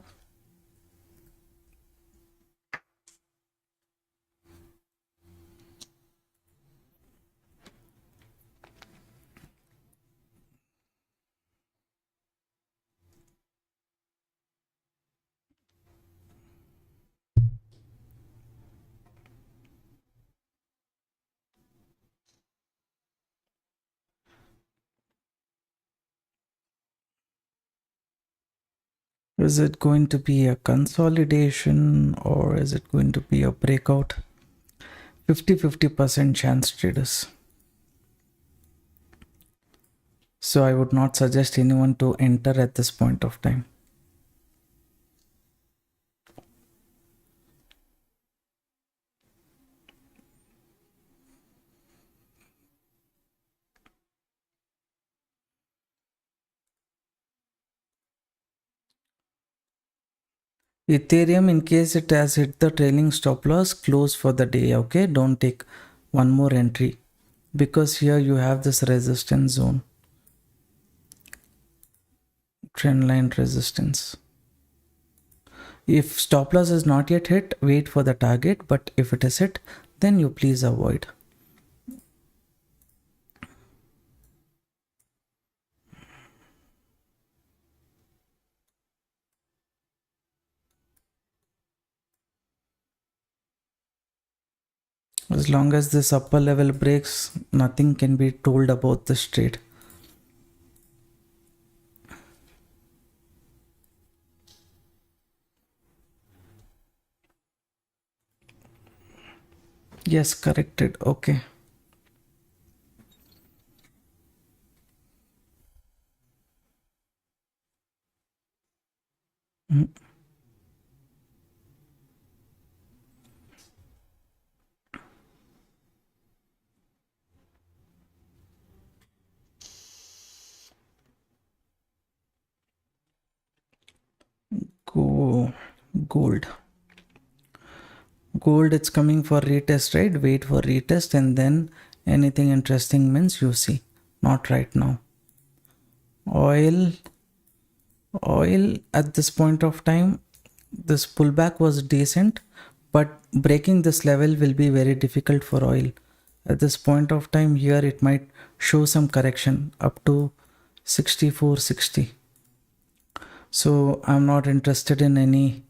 Is it going to be a consolidation or is it going to be a breakout? 50-50% chance, traders. So I would not suggest anyone to enter at this point of time. Ethereum, in case it has hit the trailing stop loss, close for the day. Okay, don't take one more entry because here you have this resistance zone, trend line resistance. If stop loss is not yet hit, wait for the target, but if it is hit, then you please avoid. As long as this upper level breaks, nothing can be told about this trade. Yes, corrected. Okay. Gold. It's coming for retest, right? Wait for retest and then anything interesting means you see. Not right now. Oil at this point of time, this pullback was decent, but breaking this level will be very difficult for oil. At this point of time here, it might show some correction up to 64.60. So I'm not interested in any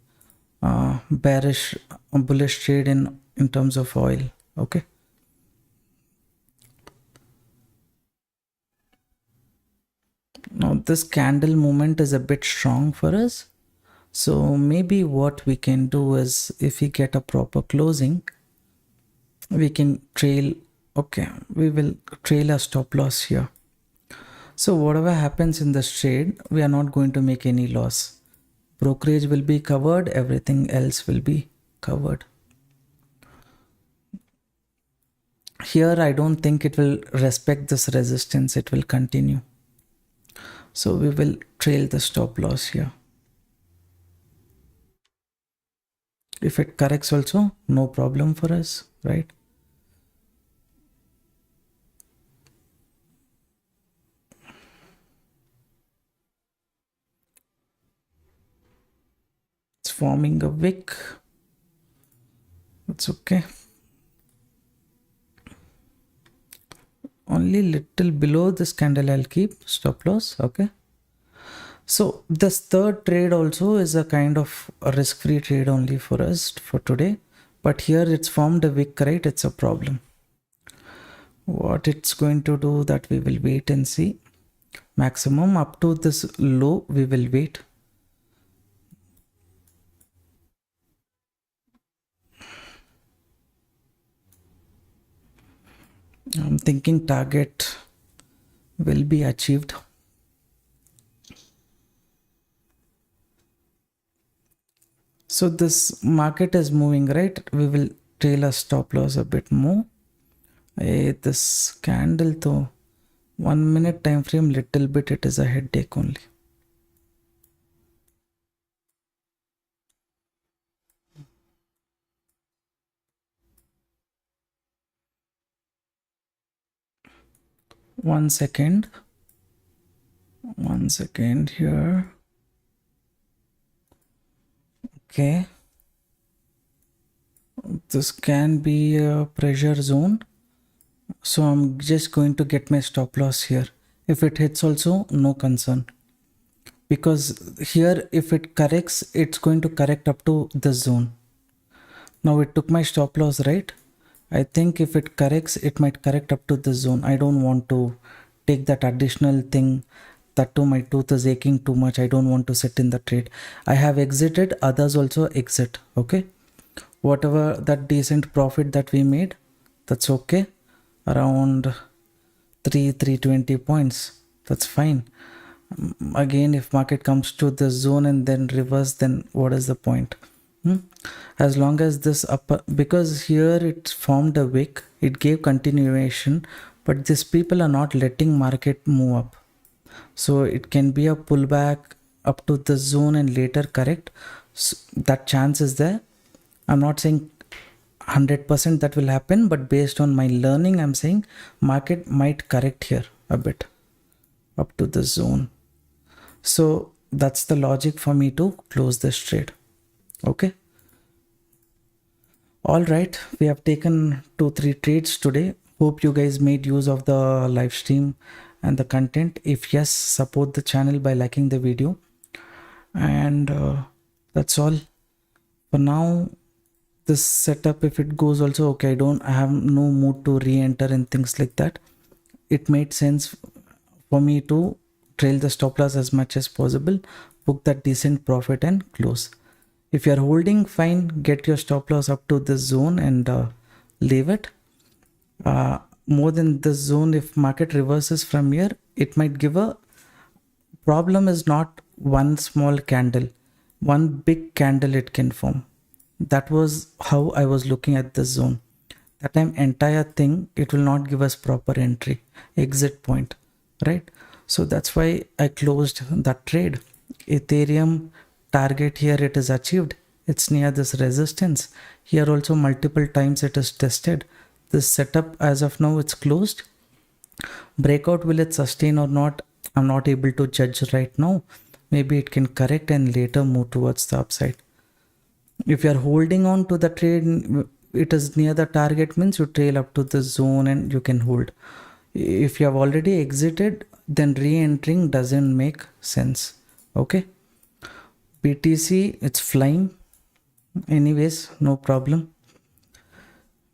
bearish bullish trade in terms of oil. Okay. Now this candle movement is a bit strong for us. So maybe what we can do is, if we get a proper closing, we can trail. Okay, we will trail a stop loss here. So whatever happens in this trade, we are not going to make any loss. Brokerage will be covered, everything else will be covered. Here I don't think it will respect this resistance, it will continue. So we will trail the stop loss here. If it corrects also, no problem for us, right? It's forming a wick. It's okay. Only little below this candle I'll keep stop loss. Okay. So this third trade also is a kind of a risk-free trade only for us for today. But here it's formed a wick, right? It's a problem. What it's going to do, that we will wait and see. Maximum up to this low we will wait. I'm thinking target will be achieved. So this market is moving, right? We will trail a stop loss a bit more. This candle though, 1 minute time frame, little bit it is a headache only. One second here. Okay, this can be a pressure zone, so I'm just going to get my stop loss here. If it hits also, no concern, because here if it corrects, it's going to correct up to this zone. Now it took my stop loss, right? I think if it corrects, it might correct up to this zone. I don't want to take that additional thing that too my tooth is aching too much, I don't want to sit in the trade, I have exited, others also exit. Okay, whatever that decent profit that we made, that's okay, around 320 points, that's fine. Again, if market comes to the zone and then reverse, then what is the point? As long as this upper, because here it formed a wick, it gave continuation, but these people are not letting market move up, so it can be a pullback up to the zone and later correct. So that chance is there. I'm not saying 100% that will happen, but based on my learning, I'm saying market might correct here a bit up to the zone. So that's the logic for me to close this trade. Okay, all right, we have taken 2-3 trades today. Hope you guys made use of the live stream and the content. If yes, support the channel by liking the video, and that's all for now. This setup, if it goes also okay, I have no mood to re-enter and things like that. It made sense for me to trail the stop loss as much as possible, book that decent profit and close. If you're holding, fine, get your stop loss up to this zone and leave it. More than this zone, if market reverses from here, it might give a problem. Is not one small candle, one big candle it can form. That was how I was looking at this zone. That time entire thing, it will not give us proper entry, exit point, right? So that's why I closed that trade. Ethereum target here, it is achieved. It's near this resistance. Here also multiple times it is tested. This setup as of now, it's closed. Breakout, will it sustain or not? I'm not able to judge right now. Maybe it can correct and later move towards the upside. If you are holding on to the trade, it is near the target, means you trail up to the zone and you can hold. If you have already exited, then re-entering doesn't make sense. Okay, BTC, it's flying anyways, no problem.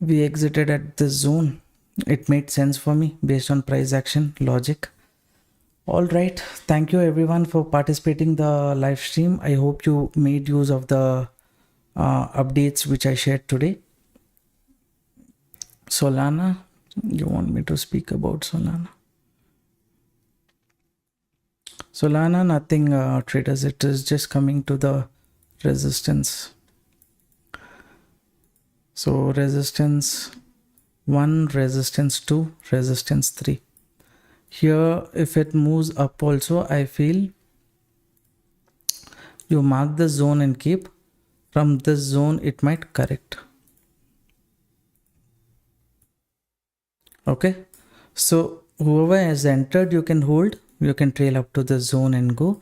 We exited at this zone. It made sense for me based on price action logic. All right, thank you everyone for participating the live stream. I hope you made use of the updates which I shared today. Solana, you want me to speak about Solana? Solana, nothing traders, it is just coming to the resistance. So resistance 1, resistance 2, resistance 3. Here if it moves up also, I feel you mark the zone and keep. From this zone it might correct. Okay, so whoever has entered, you can hold, you can trail up to the zone and go.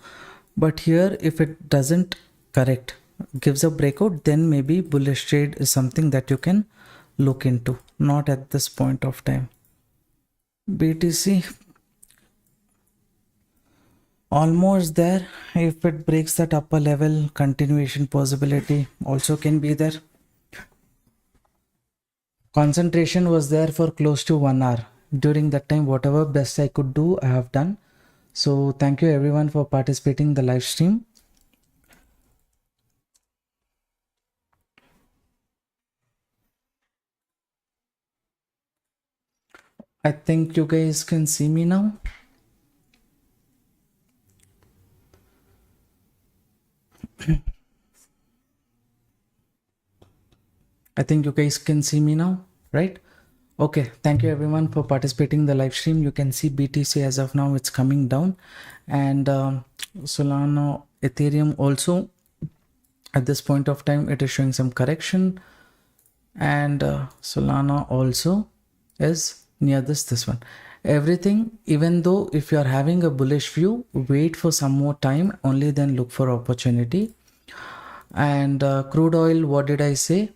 But here if it doesn't correct, gives a breakout, then maybe bullish trade is something that you can look into. Not at this point of time. BTC almost there. If it breaks that upper level, continuation possibility also can be there. Concentration was there for close to 1 hour. During that time, whatever best I could do, I have done. So thank you everyone for participating in the live stream. I think you guys can see me now. I think you guys can see me now, right? Okay, thank you everyone for participating in the live stream. You can see BTC as of now, it's coming down, and Solana, Ethereum also at this point of time, it is showing some correction, and Solana also is near this one. Everything, even though if you are having a bullish view, wait for some more time, only then look for opportunity. And crude oil, what did I say?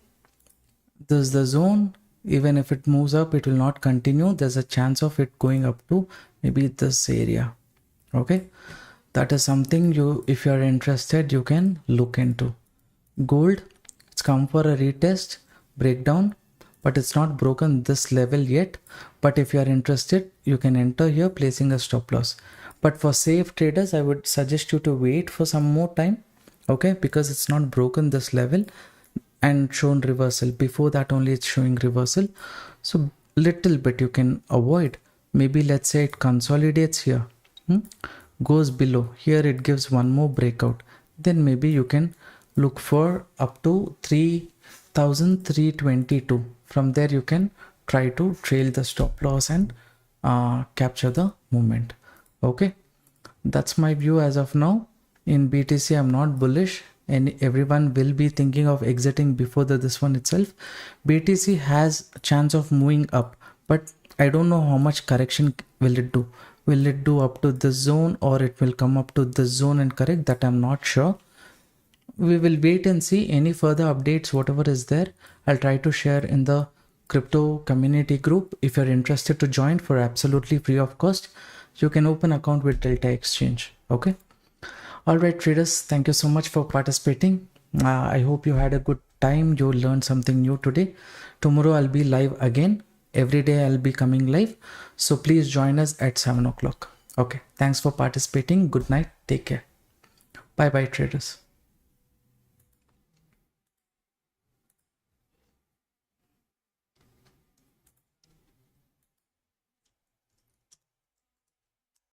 This is the zone. Even if it moves up, it will not continue. There's a chance of it going up to maybe this area. Okay, that is something you, if you are interested, you can look into. Gold, it's come for a retest, breakdown, but it's not broken this level yet. But if you are interested, you can enter here placing a stop loss. But for safe traders, I would suggest you to wait for some more time, okay, because it's not broken this level and shown reversal. Before that only it's showing reversal, so little bit you can avoid. Maybe let's say it consolidates here, goes below here, it gives one more breakout, then maybe you can look for up to 3,322. From there you can try to trail the stop loss and capture the movement. Okay, that's my view as of now. In BTC I'm not bullish, and everyone will be thinking of exiting before this one itself. BTC has a chance of moving up, but I don't know how much correction will it do. Will it do up to this zone, or it will come up to this zone and correct? That I'm not sure. We will wait and see. Any further updates, whatever is there, I'll try to share in the crypto community group. If you're interested to join for absolutely free of cost, you can open account with Delta Exchange. Okay. All right, traders, thank you so much for participating. I hope you had a good time. You learned something new today. Tomorrow I'll be live again. Every day I'll be coming live. So please join us at 7 o'clock. Okay. Thanks for participating. Good night. Take care. Bye bye, traders.